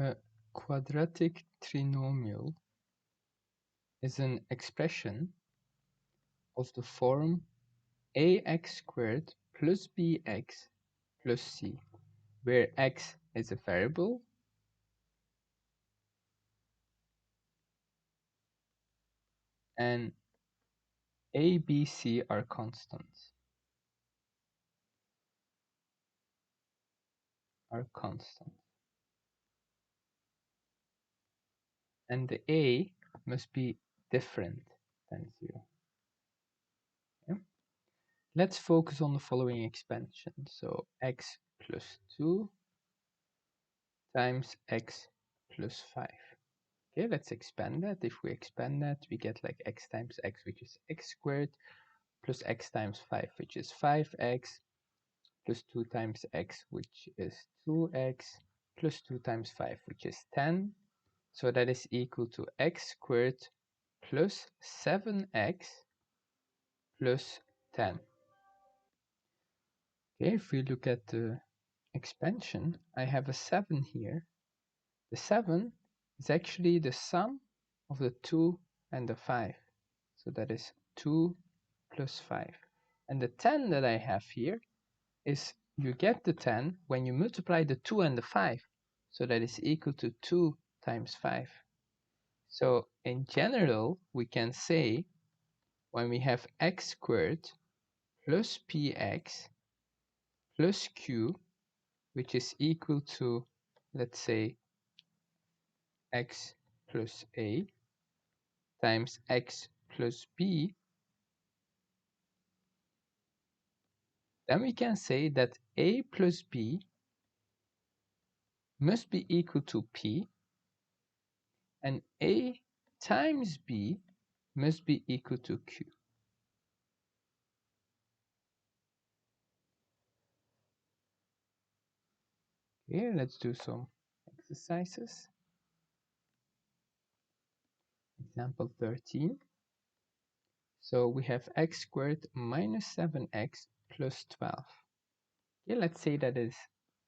A quadratic trinomial is an expression of the form ax squared plus bx plus c, where x is a variable and a, b, c are constants. And the a must be different than 0. Okay? Let's focus on the following expansion. So x plus 2 times x plus 5. Okay, let's expand that. If we expand that, we get like x times x, which is x squared, plus x times 5, which is 5x, plus 2 times x, which is 2x, plus 2 times 5, which is 10. So that is equal to x squared plus 7x plus 10. Okay, if we look at the expansion, I have a 7 here. The 7 is actually the sum of the 2 and the 5. So that is 2 plus 5. And the 10 that I have here is, you get the 10 when you multiply the 2 and the 5. So that is equal to 2 times 5. So in general, we can say when we have x squared plus px plus q, which is equal to, let's say, x plus a times x plus b, then we can say that a plus b must be equal to p, and a times b must be equal to q. Okay, let's do some exercises. Example 13. So we have x squared minus 7x plus 12. Okay, let's say that is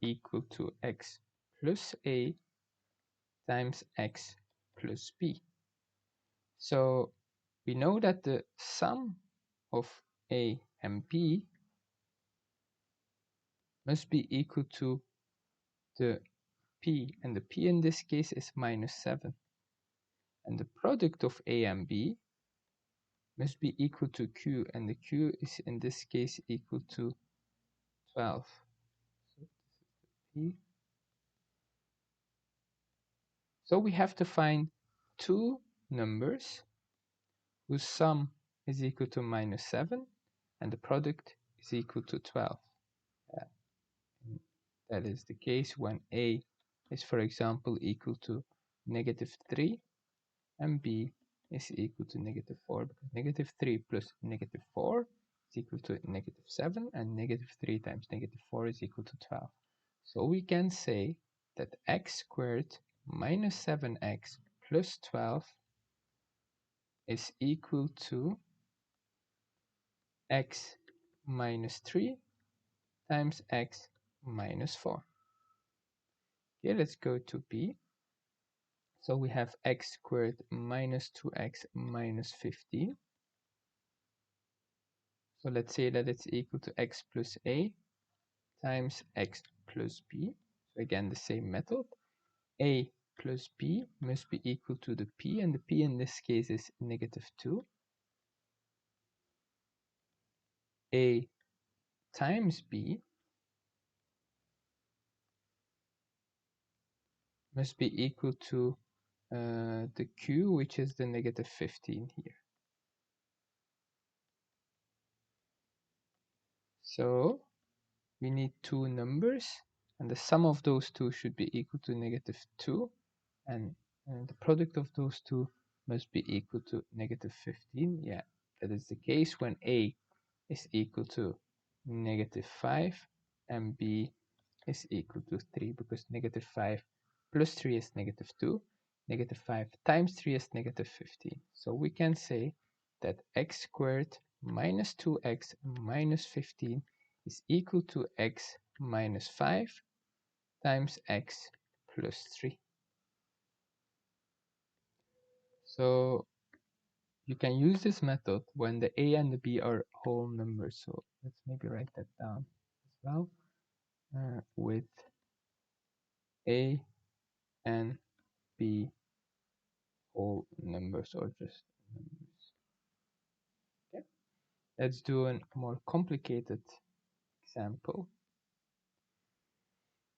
equal to x plus a times x plus b. So we know that the sum of a and b must be equal to the p, and the p in this case is minus 7. And the product of a and b must be equal to q, and the q is in this case equal to 12. So this is the p. So we have to find two numbers whose sum is equal to minus 7 and the product is equal to 12. That is the case when a is, for example, equal to negative 3 and b is equal to negative 4, because negative 3 plus negative 4 is equal to negative 7, and negative 3 times negative 4 is equal to 12. So we can say that x squared minus 7x plus 12 is equal to x minus 3 times x minus 4. Okay, let's go to b. So we have x squared minus 2x minus 15. So let's say that it's equal to x plus a times x plus b. So again, the same method. A plus b must be equal to the p, and the p in this case is negative 2. A times b must be equal to the q, which is the negative 15 here. So we need two numbers, and the sum of those two should be equal to negative 2, and the product of those two must be equal to negative 15. Yeah, that is the case when a is equal to negative 5 and b is equal to 3, because negative 5 plus 3 is negative 2. Negative 5 times 3 is negative 15. So we can say that x squared minus 2x minus 15 is equal to x minus 5 times x plus 3. So you can use this method when the a and the b are whole numbers. So let's maybe write that down as well, with a and b whole numbers or just numbers. Okay. Let's do a more complicated example.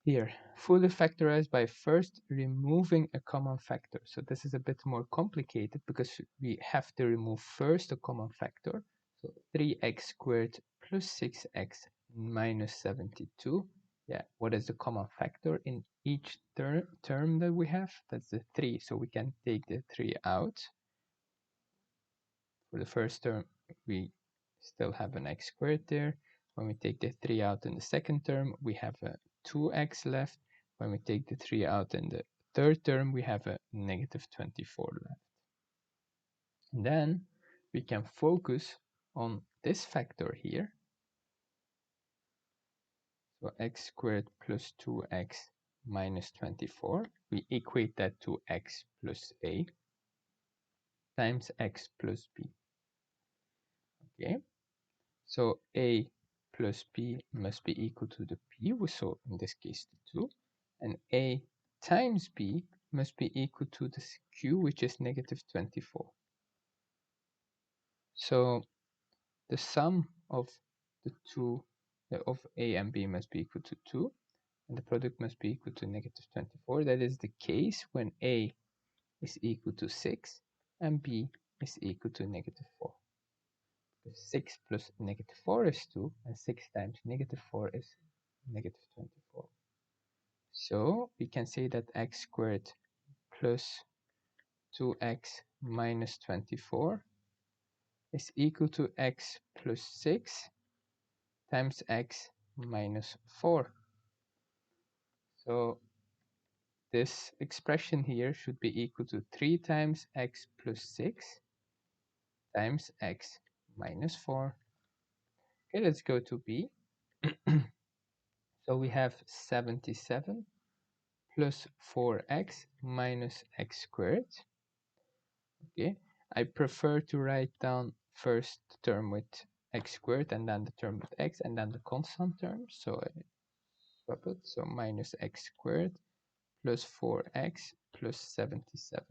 Here, fully factorize by first removing a common factor. So this is a bit more complicated because we have to remove first a common factor. So 3x squared plus 6x minus 72. Yeah, what is the common factor in each term that we have? That's the 3. So we can take the 3 out. For the first term, we still have an x squared there. When we take the 3 out in the second term, we have a 2x left. When we take the 3 out in the third term, we have a negative 24 left. And then we can focus on this factor here. So x squared plus 2x minus 24. We equate that to x plus a times x plus b. Okay, so a plus b must be equal to the p, so in this case the 2, and a times b must be equal to the q, which is negative 24. So the sum of the two of a and b must be equal to 2, and the product must be equal to negative 24. That is the case when a is equal to 6 and b is equal to negative 4. 6 plus negative 4 is 2, and 6 times negative 4 is negative 24. So we can say that x squared plus 2x minus 24 is equal to x plus 6 times x minus 4. So this expression here should be equal to 3 times x plus 6 times x minus 4. Okay, let's go to b. So we have 77 plus 4x minus x squared. Okay, I prefer to write down first the term with x squared and then the term with x and then the constant term. So I swap it. So minus x squared plus 4x plus 77.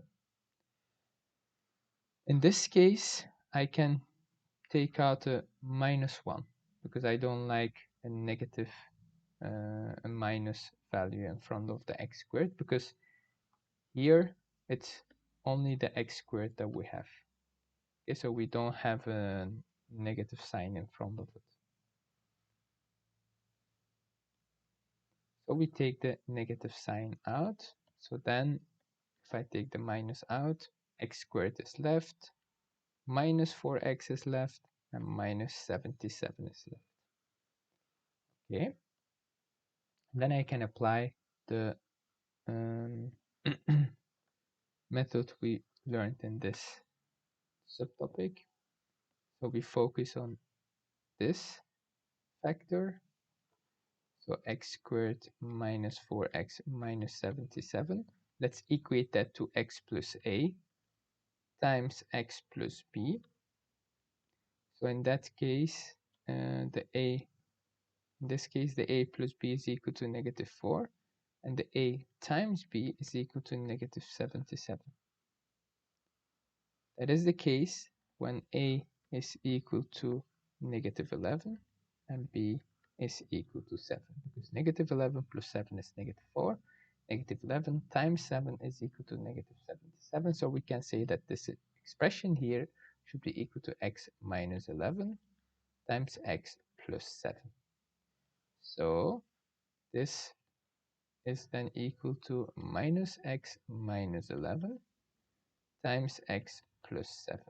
In this case, I can take out a minus 1 because I don't like a negative, a minus value in front of the x squared, because here it's only the x squared that we have. Okay, so we don't have a negative sign in front of it. So we take the negative sign out. So then if I take the minus out, x squared is left, minus 4x is left, and minus 77 is left. Okay. And then I can apply the method we learned in this subtopic. So we focus on this factor. So x squared minus 4x minus 77. Let's equate that to x plus a times x plus b. So in that case, in this case, the a plus b is equal to negative 4, and the a times b is equal to negative 77. That is the case when a is equal to negative 11 and b is equal to 7, because negative 11 plus 7 is negative 4. Negative 11 times 7 is equal to negative 77. So we can say that this expression here should be equal to x minus 11 times x plus 7. So this is then equal to minus x minus 11 times x plus 7.